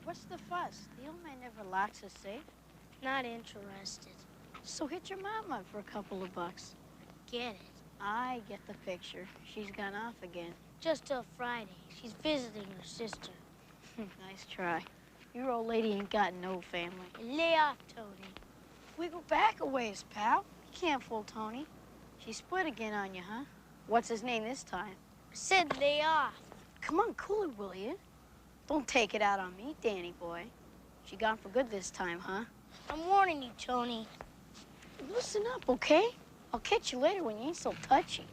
What's the fuss? The old man never locks us safe. Not interested. So hit your mama for a couple of bucks. Get it. I get the picture. She's gone off again. Just till Friday. She's visiting her sister. Nice try. Your old lady ain't got no family. Lay off, Tony. We go back a ways, pal. You can't fool Tony. She split again on you, huh? What's his name this time? I said lay off. Come on, cool it, will you? Don't take it out on me, Danny boy. She gone for good this time, huh? I'm warning you, Tony. Listen up, okay? I'll catch you later when you ain't so touchy.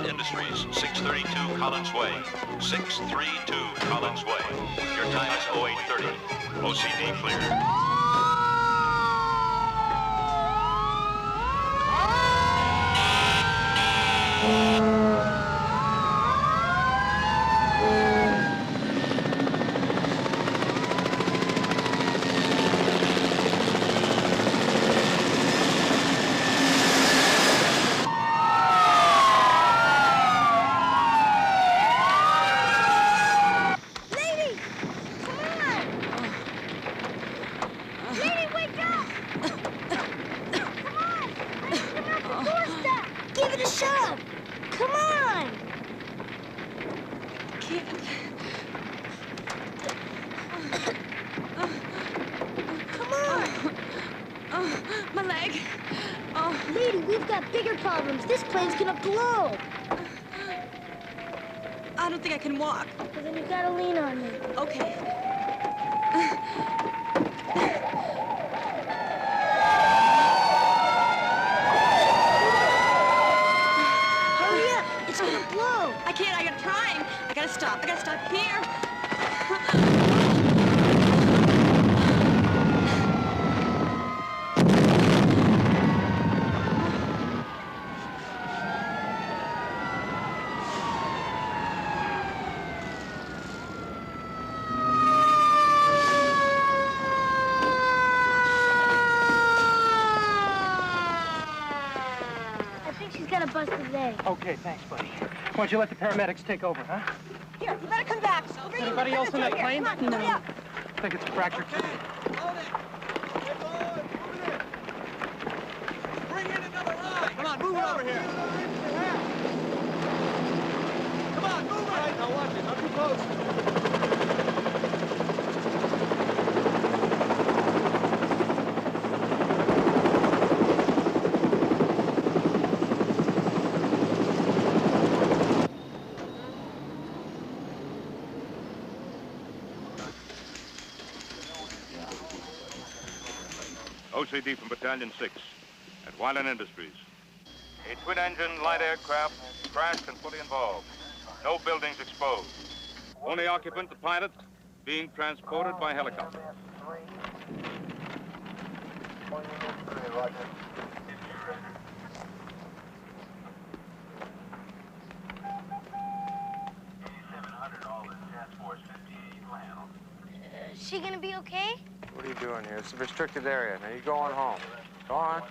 Industries, 632 Collins Way. 632 Collins Way. Your time is 0830. OCD clear. This plane's gonna blow. I don't think I can walk. Well, then you gotta lean on me. Okay. Hurry up, it's gonna blow. I can't, I gotta try. I gotta stop here. Okay, thanks, buddy. Why don't you let the paramedics take over, huh? Here, you better come back. Anybody else in that plane? Come on, no. I think it's a fractured kidney. Bring in another line. Come on, move it over here. Now watch it, not too close. OCD from Battalion 6 at Wyland Industries. A twin-engine light aircraft crashed and fully involved. No buildings exposed. Only occupant, the pilot, being transported by helicopter. Is she gonna be okay? What are you doing here? It's a restricted area. Now you're going home. Go on.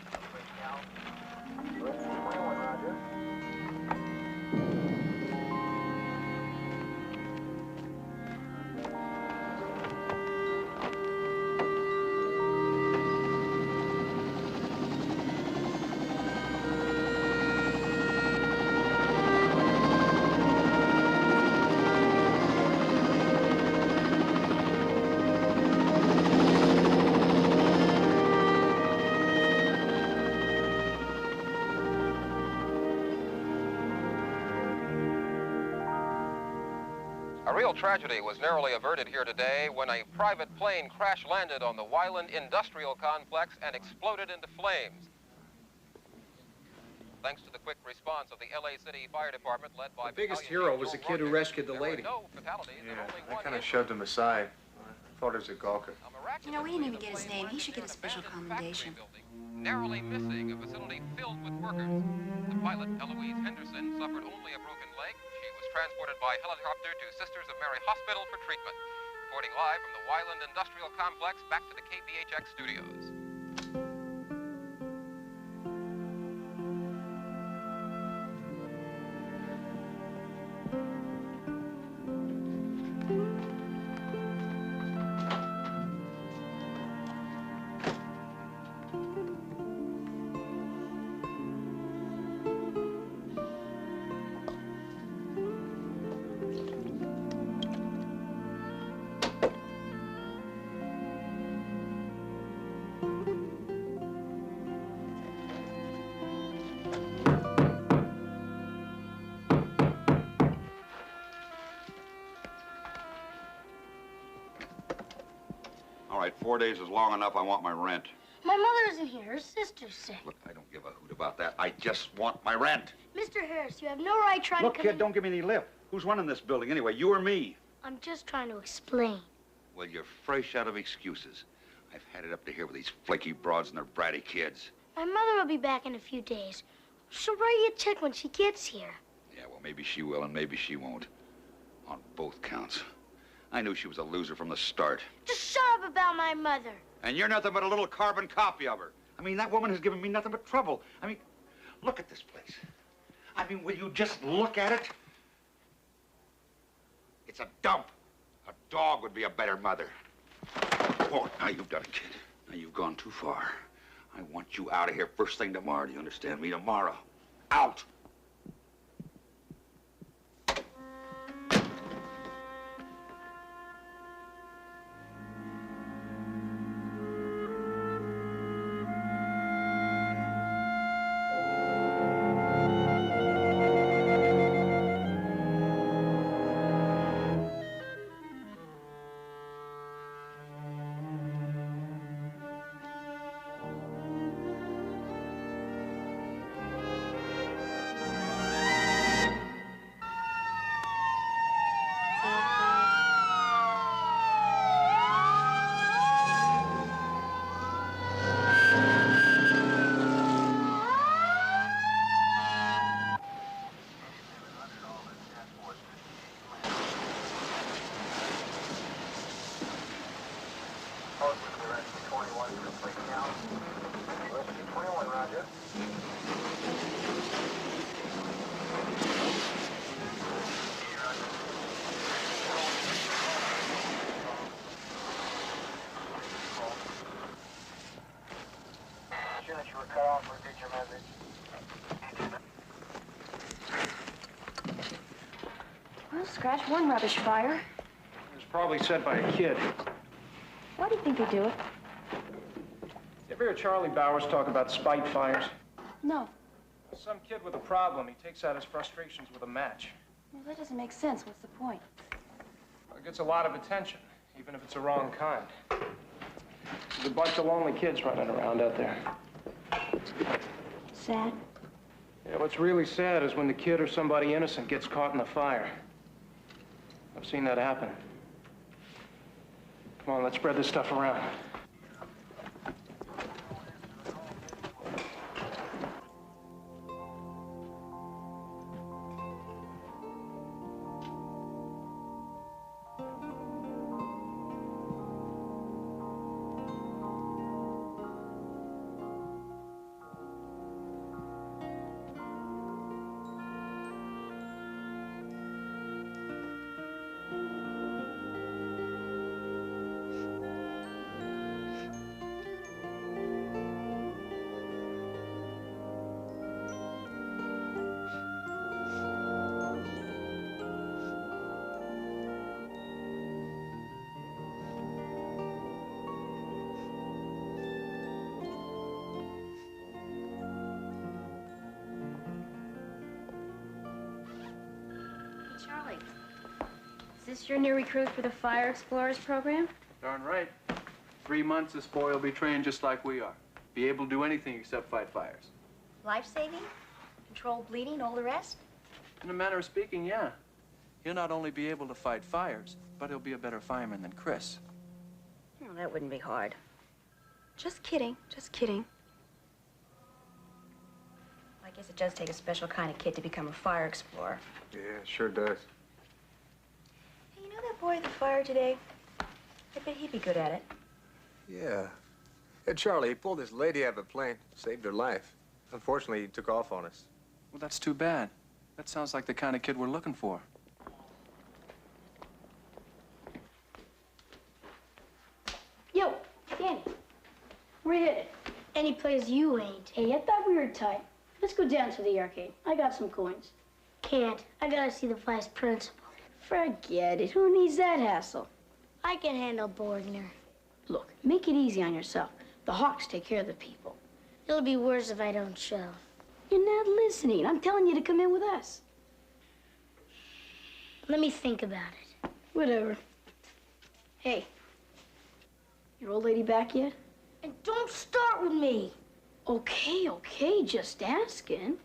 A real tragedy was narrowly averted here today when a private plane crash-landed on the Wyland Industrial Complex and exploded into flames. Thanks to the quick response of the LA City Fire Department led by... The biggest Battalion hero was the Chief kid who Roger, rescued the there were lady. no fatalities and Yeah, only I one kind of injury. shoved him aside. I thought he was a gawker. You know, we didn't even get his name. He should get a special commendation. Narrowly missing a facility filled with workers. The pilot, Eloise Henderson, suffered only a broken leg. She was transported by helicopter to Sisters of Mary Hospital for treatment. Reporting live from the Wyland Industrial Complex back to the KBHX studios. All right, 4 days is long enough. I want my rent. My mother isn't here. Her sister's sick. Look, I don't give a hoot about that. I just want my rent. Mr. Harris, you have no right trying Look, to come kid, in. don't give me any lip. Who's running this building anyway, you or me? I'm just trying to explain. Well, you're fresh out of excuses. I've had it up to here with these flaky broads and their bratty kids. My mother will be back in a few days. She'll write you a check when she gets here. Yeah, well, maybe she will and maybe she won't. On both counts. I knew she was a loser from the start. Just shut up about my mother. And you're nothing but a little carbon copy of her. I mean, that woman has given me nothing but trouble. I mean, look at this place. I mean, will you just look at it? It's a dump. A dog would be a better mother. Oh, now you've done it, kid. Now you've gone too far. I want you out of here first thing tomorrow. Do you understand me? Tomorrow. Out. scratch, one rubbish fire. It was probably set by a kid. Why do you think they do it? You ever hear Charlie Bowers talk about spite fires? No. Some kid with a problem, he takes out his frustrations with a match. Well, that doesn't make sense. What's the point? Well, it gets a lot of attention, even if it's the wrong kind. There's a bunch of lonely kids running around out there. Sad. Yeah, what's really sad is when the kid or somebody innocent gets caught in the fire. I've seen that happen. Come on, let's spread this stuff around. Charlie, is this your new recruit for the Fire Explorers program? Darn right. 3 months, this boy will be trained just like we are. Be able to do anything except fight fires. Life-saving? Control bleeding, all the rest? In a manner of speaking, yeah. He'll not only be able to fight fires, but he'll be a better fireman than Chris. Well, that wouldn't be hard. Just kidding, just kidding. I guess it does take a special kind of kid to become a fire explorer. Yeah, it sure does. Hey, you know that boy at the fire today? I bet he'd be good at it. Yeah. Hey, Charlie, he pulled this lady out of a plane, saved her life. Unfortunately, he took off on us. Well, that's too bad. That sounds like the kind of kid we're looking for. Yo, Danny, we're headed. Any place you ain't. Hey, I thought we were tight. Let's go down to the arcade. I got some coins. Can't. I gotta see the vice principal. Forget it. Who needs that hassle? I can handle Bordner. Look, make it easy on yourself. The Hawks take care of the people. It'll be worse if I don't show. You're not listening. I'm telling you to come in with us. Let me think about it. Whatever. Hey, your old lady back yet? And don't start with me. Okay, just asking.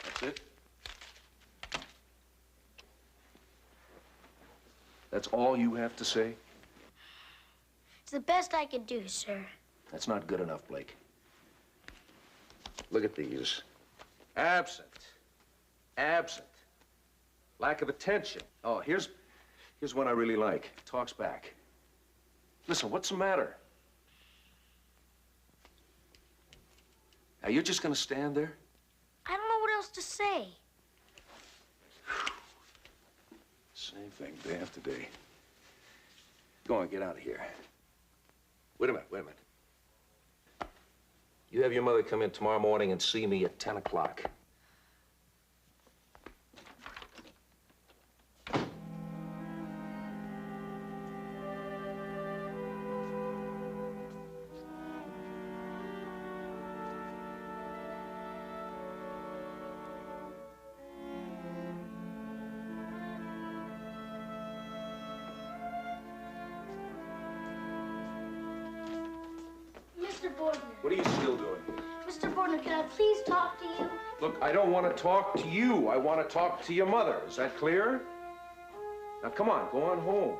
That's it? That's all you have to say? It's the best I can do, sir. That's not good enough, Blake. Look at these. Absent. Absent. Lack of attention. Oh, here's one I really like. Talks back. Listen, what's the matter? Now, you're just gonna stand there? I don't know what else to say. Same thing, day after day. Go on, get out of here. Wait a minute. You have your mother come in tomorrow morning and see me at 10 o'clock. Mr. Bordner. What are you still doing here? Mr. Bordner, can I please talk to you? Look, I don't want to talk to you. I want to talk to your mother. Is that clear? Now, come on, go on home.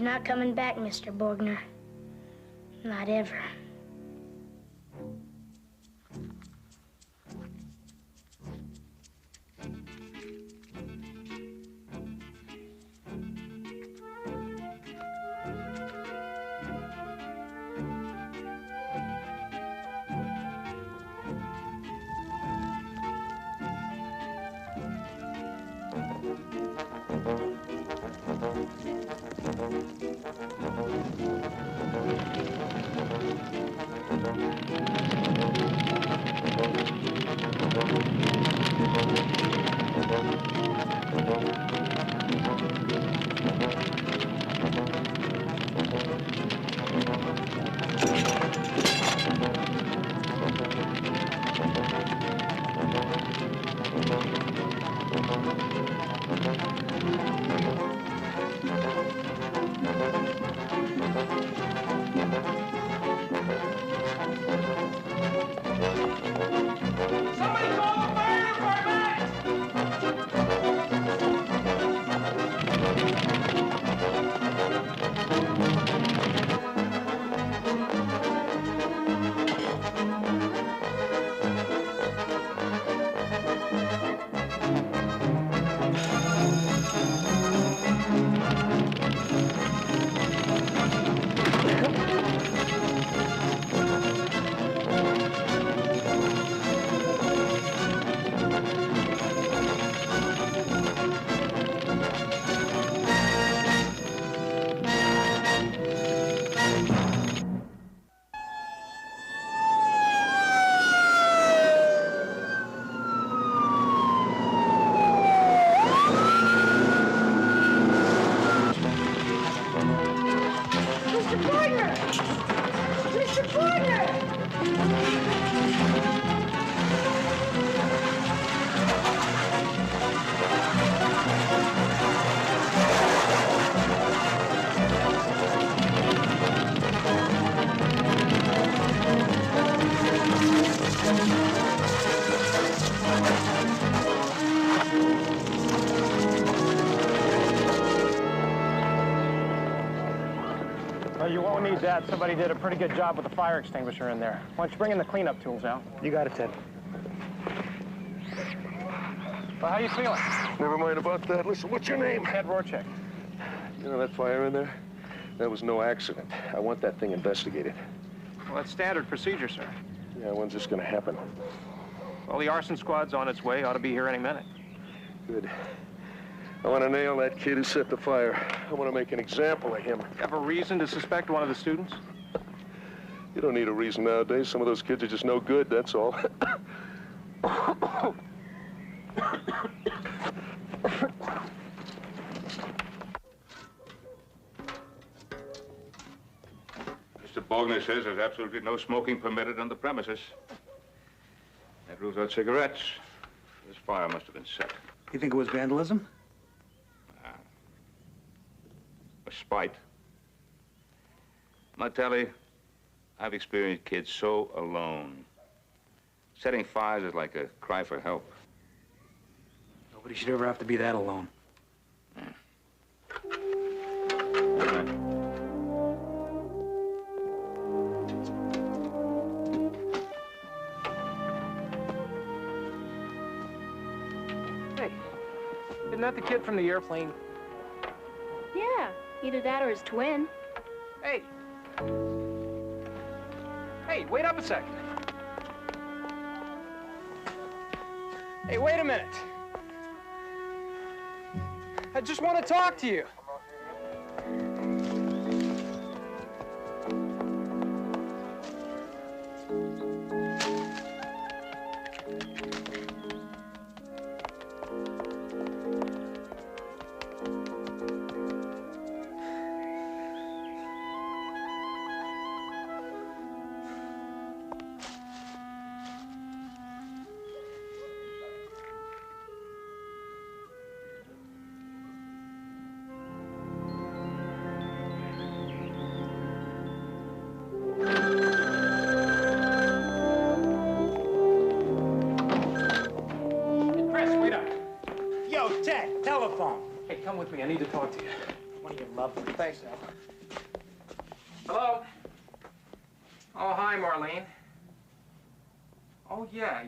He's not coming back, Mr. Borgner. Not ever. You won't need that. Somebody did a pretty good job with the fire extinguisher in there. Why don't you bring in the cleanup tools, Al? You got it, Ted. Well, how you feeling? Never mind about that. Listen, what's your name? Ted Rorschach. You know that fire in there? That was no accident. I want that thing investigated. Well, that's standard procedure, sir. Yeah, when's this gonna happen? Well, the arson squad's on its way. Ought to be here any minute. Good. I want to nail that kid who set the fire. I want to make an example of him. Have a reason to suspect one of the students? You don't need a reason nowadays. Some of those kids are just no good, that's all. Mr. Borgner says there's absolutely no smoking permitted on the premises. That rules out cigarettes. This fire must have been set. You think it was vandalism? Spite. I tell you, I've experienced kids so alone. Setting fires is like a cry for help. Nobody should ever have to be that alone. Hey, isn't that the kid from the airplane? Yeah, either that or his twin. Hey. Hey, wait up a second. Hey, wait a minute. I just want to talk to you. Yo, Ted, telephone. Hey, come with me. I need to talk to you. you love them. Thanks, Al. Hello? Oh, hi, Marlene. Oh, yeah.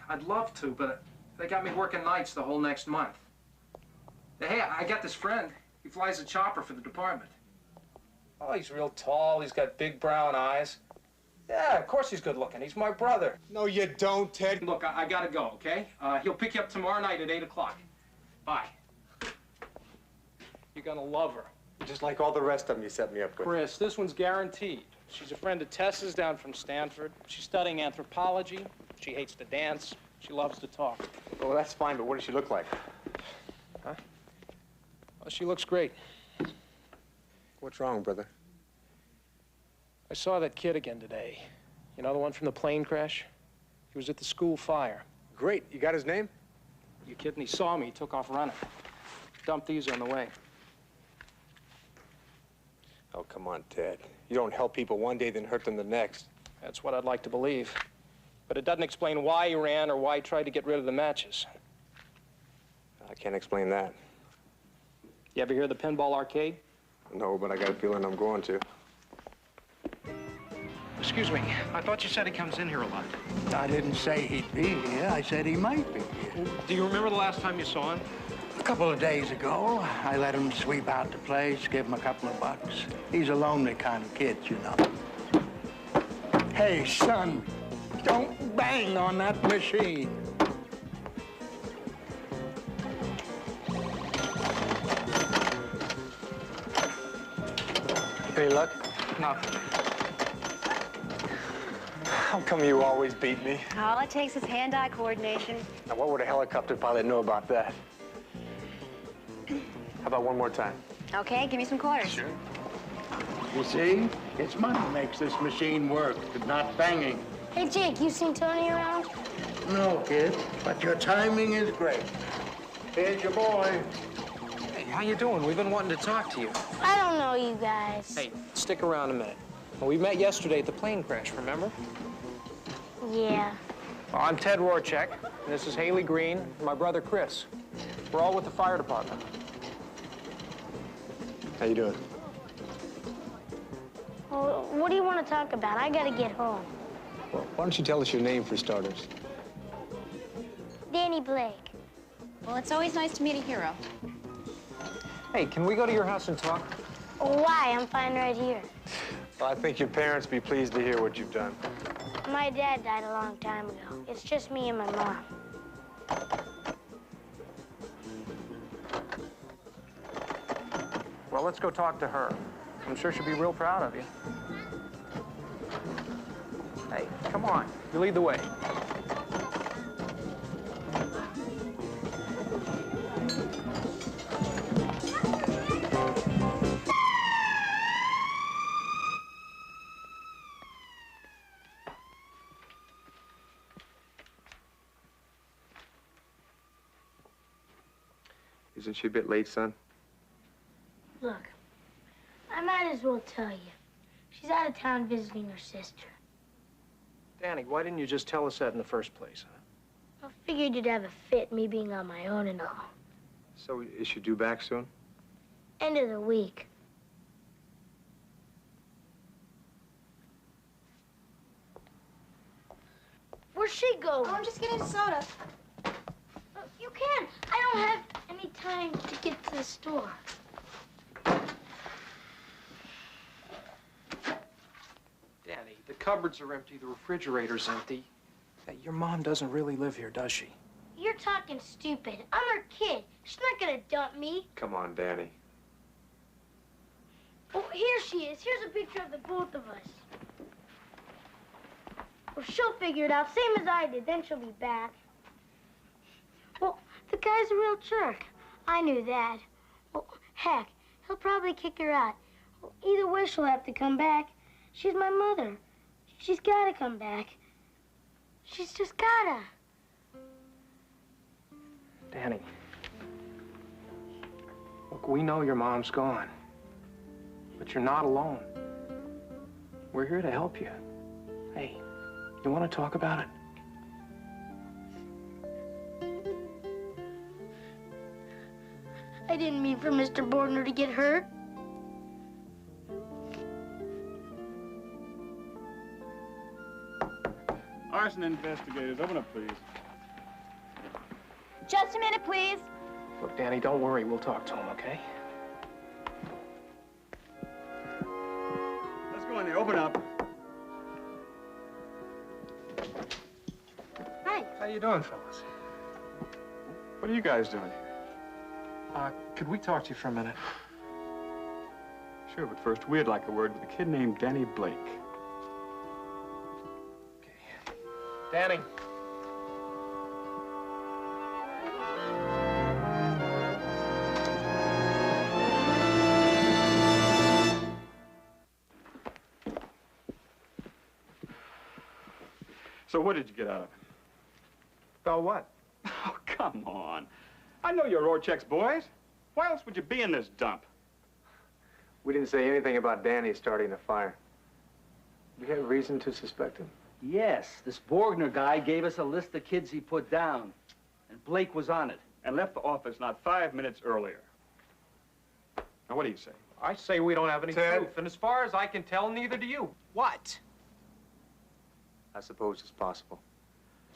I'd love to, but they got me working nights the whole next month. Hey, I got this friend. He flies a chopper for the department. Oh, he's real tall. He's got big brown eyes. Yeah, of course he's good looking. He's my brother. No, you don't, Ted. Look, I gotta go, okay? He'll pick you up tomorrow night at 8 o'clock. Bye. You're gonna love her. Just like all the rest of them you set me up with. Chris, this one's guaranteed. She's a friend of Tessa's down from Stanford. She's studying anthropology. She hates to dance. She loves to talk. Well, that's fine, but what does she look like? Huh? Well, she looks great. What's wrong, brother? I saw that kid again today. You know, the one from the plane crash? He was at the school fire. Great. You got his name? You kidding? He saw me. He took off running. Dumped these on the way. Oh, come on, Ted. You don't help people one day, then hurt them the next. That's what I'd like to believe. But it doesn't explain why he ran or why he tried to get rid of the matches. I can't explain that. You ever hear of the pinball arcade? No, but I got a feeling I'm going to. Excuse me. I thought you said he comes in here a lot. I didn't say he'd be here. I said he might be here. Do you remember the last time you saw him? A couple of days ago, I let him sweep out the place, give him a couple of bucks. He's a lonely kind of kid, you know. Hey, son, don't bang on that machine. Any luck? No. How come you always beat me? All it takes is hand-eye coordination. Now, what would a helicopter pilot know about that? How about one more time? Okay, give me some quarters. Sure. You see? It's money makes this machine work, but not banging. Hey, Jake, you seen Tony around? No, kid, but your timing is great. Here's your boy. Hey, how you doing? We've been wanting to talk to you. I don't know you guys. Hey, stick around a minute. Well, we met yesterday at the plane crash, remember? Yeah. Well, I'm Ted Rorschach, and this is Haley Greene, and my brother Chris. We're all with the fire department. How you doing? Well, what do you want to talk about? I gotta get home. Well, why don't you tell us your name for starters? Danny Blake. Well, it's always nice to meet a hero. Hey, can we go to your house and talk? Why? I'm fine right here. Well, I think your parents be pleased to hear what you've done. My dad died a long time ago. It's just me and my mom. Well, let's go talk to her. I'm sure she'll be real proud of you. Hey, come on. You lead the way. Isn't she a bit late, son? Look, I might as well tell you. She's out of town visiting her sister. Danny, why didn't you just tell us that in the first place, huh? I figured you'd have a fit, me being on my own and all. So, is she due back soon? End of the week. Where's she go? Oh, I'm just getting soda. You can. I don't have any time to get to the store. Danny, the cupboards are empty, the refrigerator's empty. Hey, your mom doesn't really live here, does she? You're talking stupid. I'm her kid. She's not gonna dump me. Come on, Danny. Oh, here she is. Here's a picture of the both of us. Well, she'll figure it out, same as I did. Then she'll be back. Well, the guy's a real jerk. I knew that. Well, heck, he'll probably kick her out. Well, either way, she'll have to come back. She's my mother. She's gotta come back. She's just gotta. Danny, look, we know your mom's gone, but you're not alone. We're here to help you. Hey, you want to talk about it? I didn't mean for Mr. Bordner to get hurt. Arson investigators, open up, please. Just a minute, please. Look, Danny, don't worry. We'll talk to him, okay? Let's go in there. Open up. Hi. How you doing, fellas? What are you guys doing here? Could we talk to you for a minute? Sure, but first, we'd like a word with a kid named Danny Blake. Danny. So what did you get out of it? About what? Oh, come on. I know you're Rorschach's boys. Why else would you be in this dump? We didn't say anything about Danny starting a fire. We have reason to suspect him. Yes, this Borgner guy gave us a list of kids he put down, and Blake was on it. And left the office not 5 minutes earlier. Now, what do you say? I say we don't have any Ted. proof, and as far as I can tell, neither do you. What? I suppose it's possible.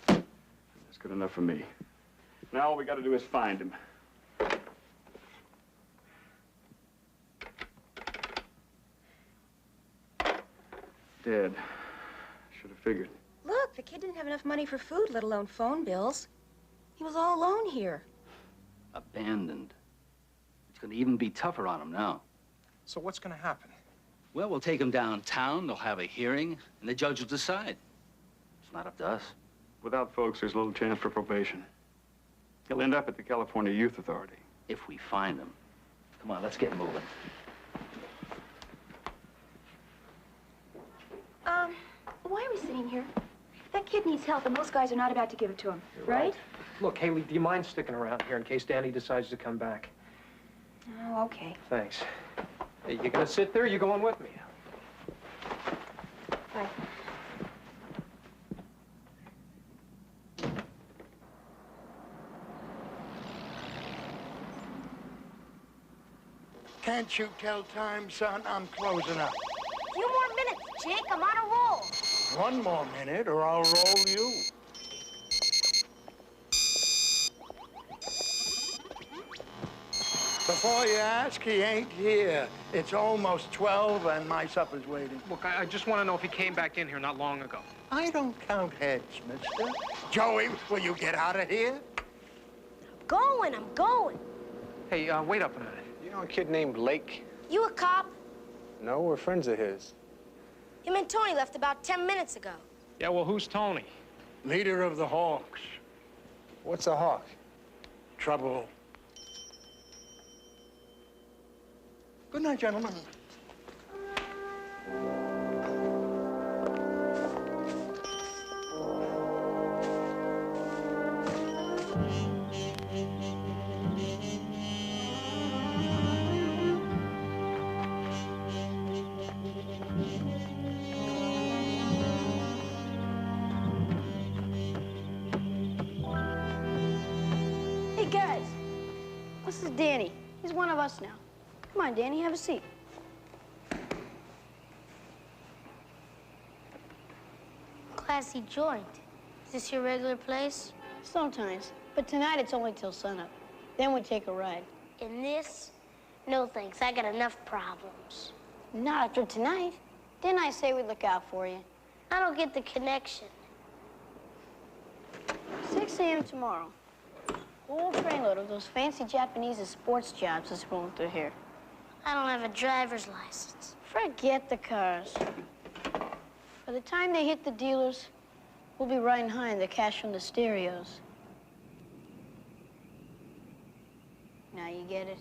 That's good enough for me. Now all we got to do is find him. Dead. Should have figured. Look, the kid didn't have enough money for food, let alone phone bills. He was all alone here. Abandoned. It's going to even be tougher on him now. So what's going to happen? Well, we'll take him downtown, they'll have a hearing, and the judge will decide. It's not up to us. Without folks, there's little chance for probation. He'll end up at the California Youth Authority. If we find him. Come on, let's get moving. Why are we sitting here? That kid needs help, and those guys are not about to give it to him, right? Look, Haley, do you mind sticking around here in case Danny decides to come back? Oh, okay. Thanks. Hey, you gonna sit there? Or you going with me? Bye. Can't you tell time, son? I'm closing up. A few more minutes, Jake. I'm on a roll. One more minute or I'll roll you. Before you ask, he ain't here. It's almost 12 and my supper's waiting. Look, I just want to know if he came back in here not long ago. I don't count heads, mister. Joey, will you get out of here? I'm going. Hey, wait up a minute. You know a kid named Blake? You a cop? No, we're friends of his. Him and Tony left about 10 minutes ago. Yeah, well, who's Tony? Leader of the Hawks. What's a hawk? Trouble. Good night, gentlemen. Hey, guys. This is Danny. He's one of us now. Come on, Danny, have a seat. Classy joint. Is this your regular place? Sometimes. But tonight it's only till sunup. Then we take a ride. In this? No thanks. I got enough problems. Not after tonight. Didn't I say we'd look out for you? I don't get the connection. 6 a.m. tomorrow. Whole trainload of those fancy Japanese sports jobs is rolling through here. I don't have a driver's license. Forget the cars. By the time they hit the dealers, we'll be riding high in the cash from the stereos. Now you get it?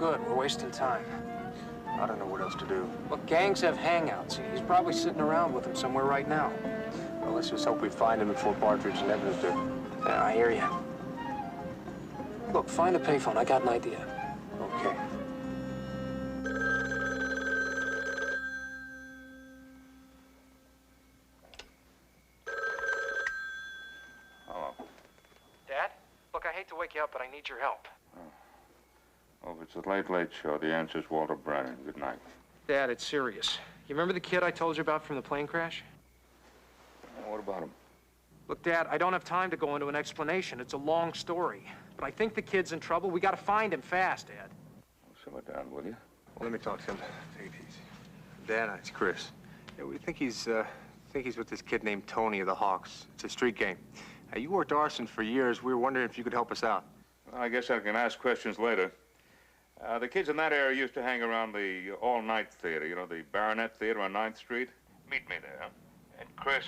good. We're wasting time. I don't know what else to do. Look, gangs have hangouts. He's probably sitting around with them somewhere right now. Well, let's just hope we find him before Partridge and Evans do. Yeah, I hear you. Look, find a payphone. I got an idea. Okay. Hello. Dad? Look, I hate to wake you up, but I need your help. Oh, if it's a late show, the answer's Walter Brennan. Good night. Dad, it's serious. You remember the kid I told you about from the plane crash? What about him? Look, Dad, I don't have time to go into an explanation. It's a long story. But I think the kid's in trouble. We gotta find him fast, Dad. Simmer down, will you? Well, let me talk to him. Take it easy. Dad, it's Chris. Yeah, we think he's with this kid named Tony of the Hawks. It's a street game. You worked arson for years. We were wondering if you could help us out. Well, I guess I can ask questions later. The kids in that area used to hang around the all-night theater, you know, the Baronet Theater on 9th Street. Meet me there. And Chris,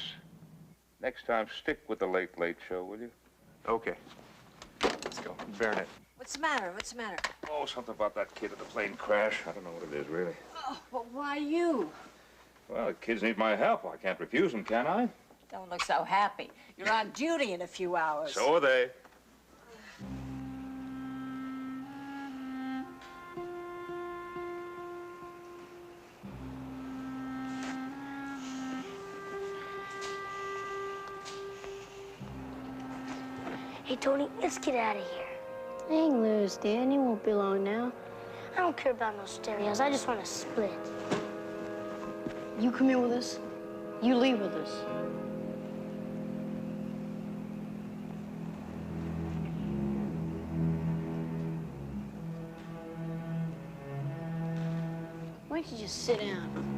next time, stick with the late show, will you? Okay. Let's go. Baronet. What's the matter? What's the matter? Oh, something about that kid at the plane crash. I don't know what it is, really. Oh, but why you? Well, the kids need my help. I can't refuse them, can I? Don't look so happy. You're on duty in a few hours. So are they. Hey, Tony, let's get out of here. Hang loose, Dan. You won't be long now. I don't care about no stereos. I just want to split. You come in with us. You leave with us. Why don't you just sit down?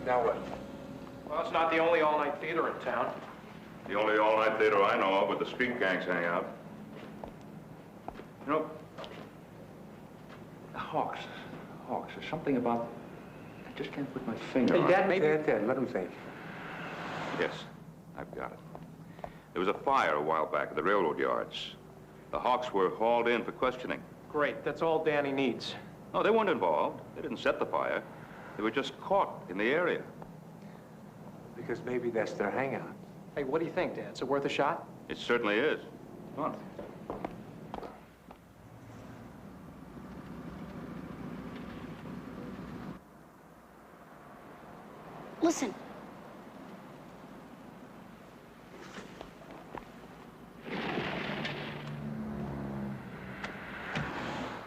Now what? Well, it's not the only all-night theater in town. The only all-night theater I know of where the street gangs hang out. You know, the Hawks. There's something about... I just can't put my finger on it. Dad, maybe... Dad, let him think. Yes, I've got it. There was a fire a while back at the railroad yards. The Hawks were hauled in for questioning. Great, that's all Danny needs. No, they weren't involved. They didn't set the fire. They were just caught in the area. Because maybe that's their hangout. Hey, what do you think, Dad? Is it worth a shot? It certainly is. Come on. Listen.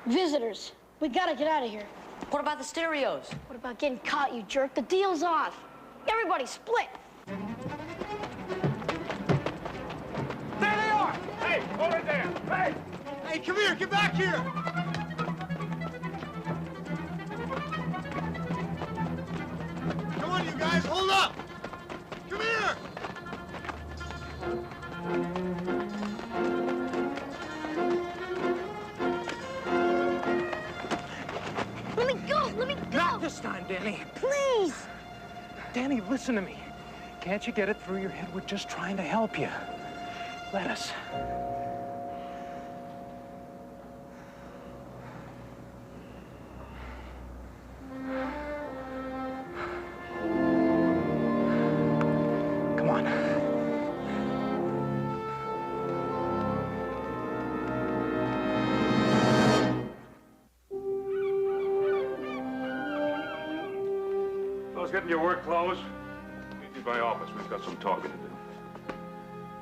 Visitors. We gotta get out of here. What about the stereos? What about getting caught, you jerk? The deal's off. Everybody split. There they are! Hey, over there! Hey! Hey, come here! Get back here! Come on, you guys! Hold up! Come here! Let me go! Let me go! Not this time, Danny. Please! Danny, listen to me. Can't you get it through your head? We're just trying to help you. Let us. Come on. Fellas, get in your work clothes. Meet me by office. We've got some talking to do.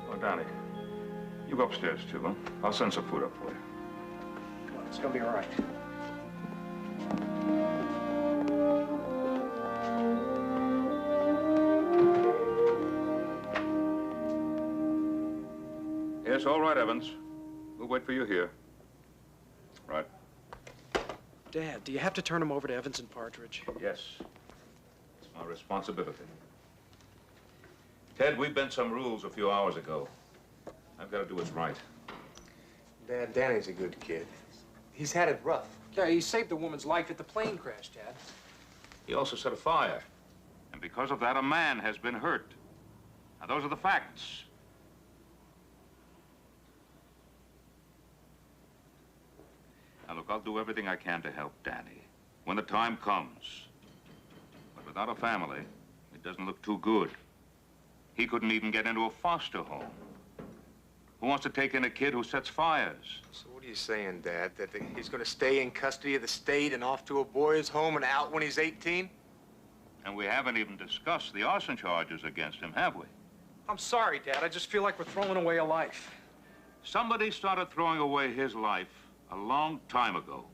Oh, Donnie, you go upstairs, too, huh? I'll send some food up for you. Come on, it's gonna be all right. Yes, all right, Evans. We'll wait for you here. Right. Dad, do you have to turn him over to Evans and Partridge? Yes. It's my responsibility. Ted, we bent some rules a few hours ago. I've got to do what's right. Dad, Danny's a good kid. He's had it rough. Yeah, he saved a woman's life at the plane crash, Dad. He also set a fire. And because of that, a man has been hurt. Now, those are the facts. Now, look, I'll do everything I can to help Danny when the time comes. But without a family, it doesn't look too good. He couldn't even get into a foster home. Who wants to take in a kid who sets fires? So what are you saying, Dad? That he's going to stay in custody of the state and off to a boys' home and out when he's 18? And we haven't even discussed the arson charges against him, have we? I'm sorry, Dad. I just feel like we're throwing away a life. Somebody started throwing away his life a long time ago.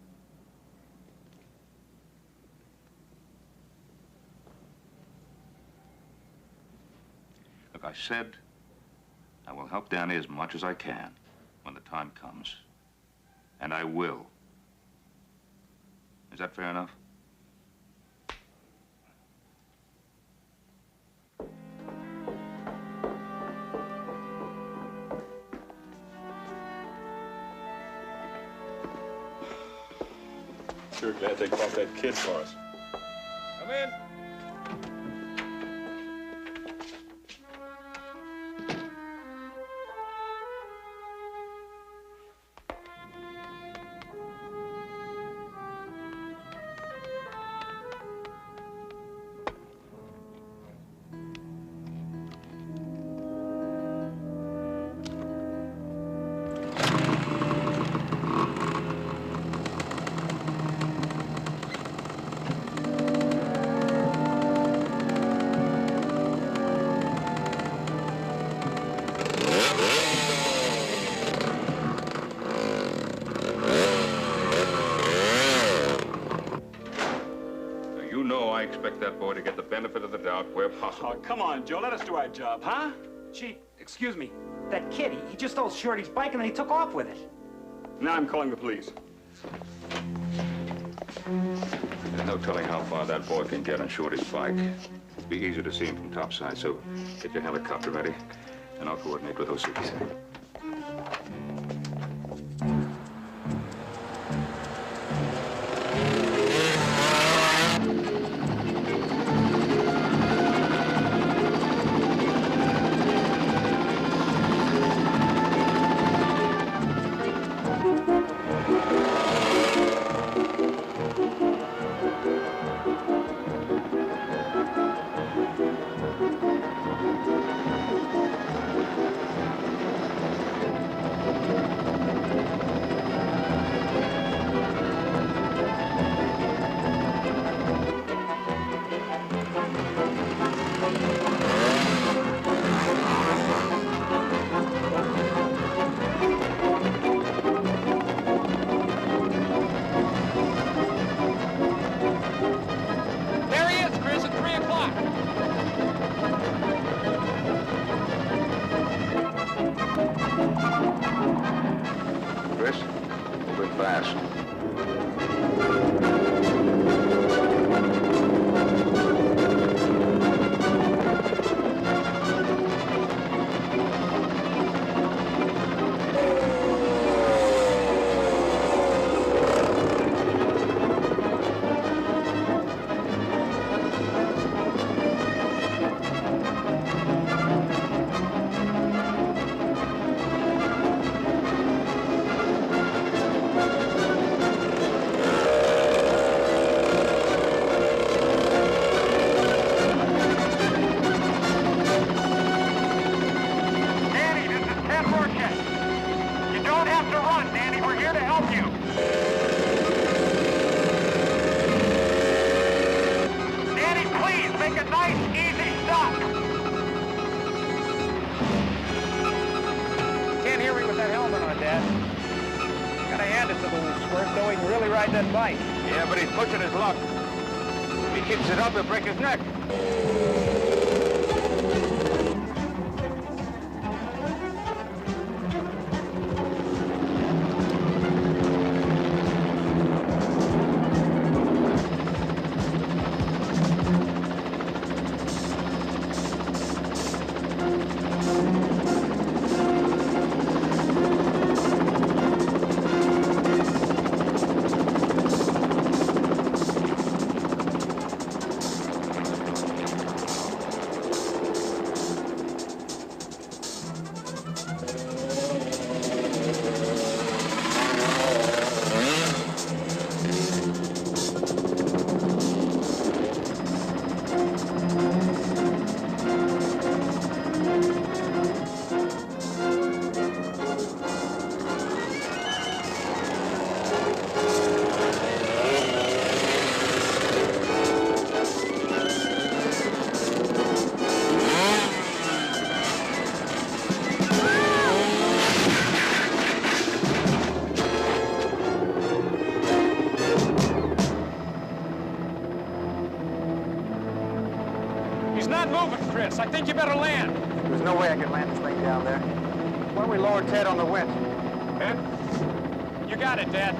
Look, I said I will help Danny as much as I can when the time comes. And I will. Is that fair enough? Sure glad they caught that kid for us. Come in. I expect that boy to get the benefit of the doubt where possible. Oh, come on, Joe. Let us do our job, huh? Chief, excuse me. That kid, he just stole Shorty's bike and then he took off with it. Now I'm calling the police. There's no telling how far that boy can get on Shorty's bike. It'd be easier to see him from topside, so get your helicopter ready, and I'll coordinate with Osuki. Yeah, but he's pushing his luck. If he keeps it up, he'll break his neck. He's not moving, Chris. I think you better land. There's no way I can land this thing down there. Why don't we lower Ted on the winch? Ted? You got it, Dad.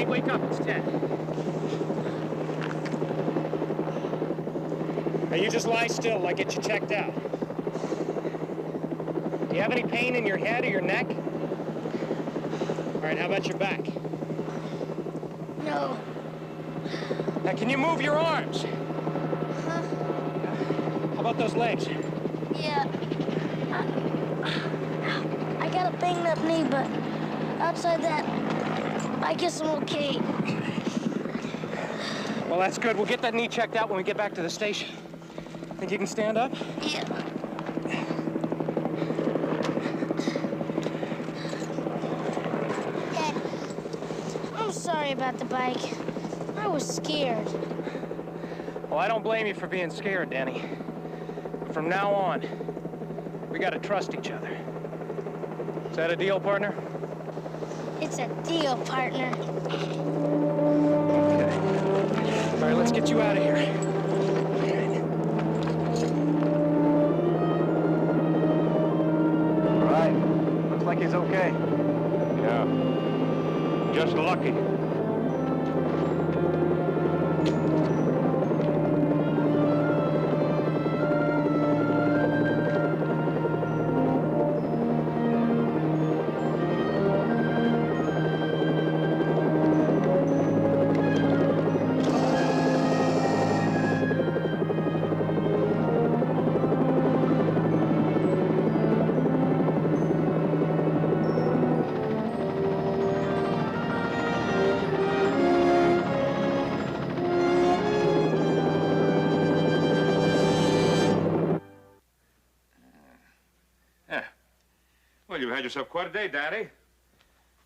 Wake up, it's Ted. Now you just lie still, I'll get you checked out. Do you have any pain in your head or your neck? All right, how about your back? No. Now can you move your arms? Huh? How about those legs? Yeah. I got a banged up knee, but outside that, I guess I'm okay. Well, that's good. We'll get that knee checked out when we get back to the station. Think you can stand up? Yeah. Dad, I'm sorry about the bike. I was scared. Well, I don't blame you for being scared, Danny. But from now on, we gotta trust each other. Is that a deal, partner? It's a deal, partner. Okay. All right, let's get you out of here. All right. Looks like he's okay. Yeah. Just lucky. Well, you've had yourself quite a day, Danny.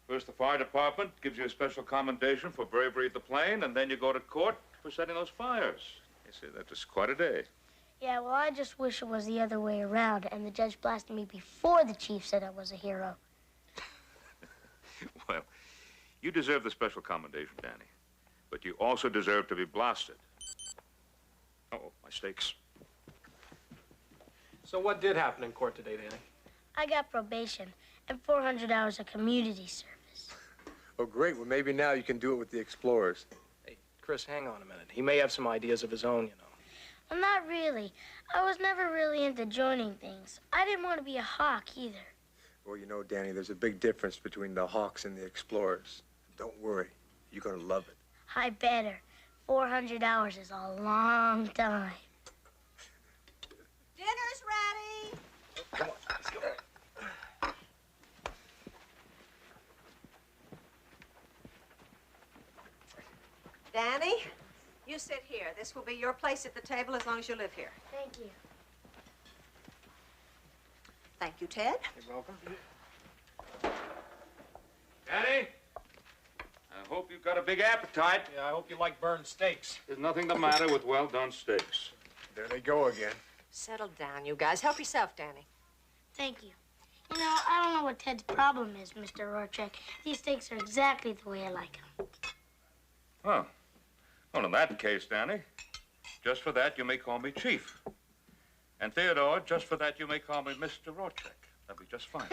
First, the fire department gives you a special commendation for bravery at the plane, and then you go to court for setting those fires. You see, that's just quite a day. Yeah, well, I just wish it was the other way around, and the judge blasted me before the chief said I was a hero. Well, you deserve the special commendation, Danny. But you also deserve to be blasted. Uh-oh, my stakes. So what did happen in court today, Danny? I got probation and 400 hours of community service. Oh, great. Well, maybe now you can do it with the Explorers. Hey, Chris, hang on a minute. He may have some ideas of his own, you know. Well, not really. I was never really into joining things. I didn't want to be a hawk either. Well, you know, Danny, there's a big difference between the Hawks and the Explorers. Don't worry. You're gonna love it. I better. 400 hours is a long time. Dinner's ready. Come on, let's go. Danny, you sit here. This will be your place at the table as long as you live here. Thank you. Thank you, Ted. You're welcome. Danny, I hope you've got a big appetite. Yeah, I hope you like burned steaks. There's nothing the matter with well-done steaks. There they go again. Settle down, you guys. Help yourself, Danny. Thank you. You know, I don't know what Ted's problem is, Mr. Rorschach. These steaks are exactly the way I like them. Oh, Well, in that case, Danny, just for that, you may call me Chief. And Theodore, just for that, you may call me Mr. Rorschach. That'll be just fine.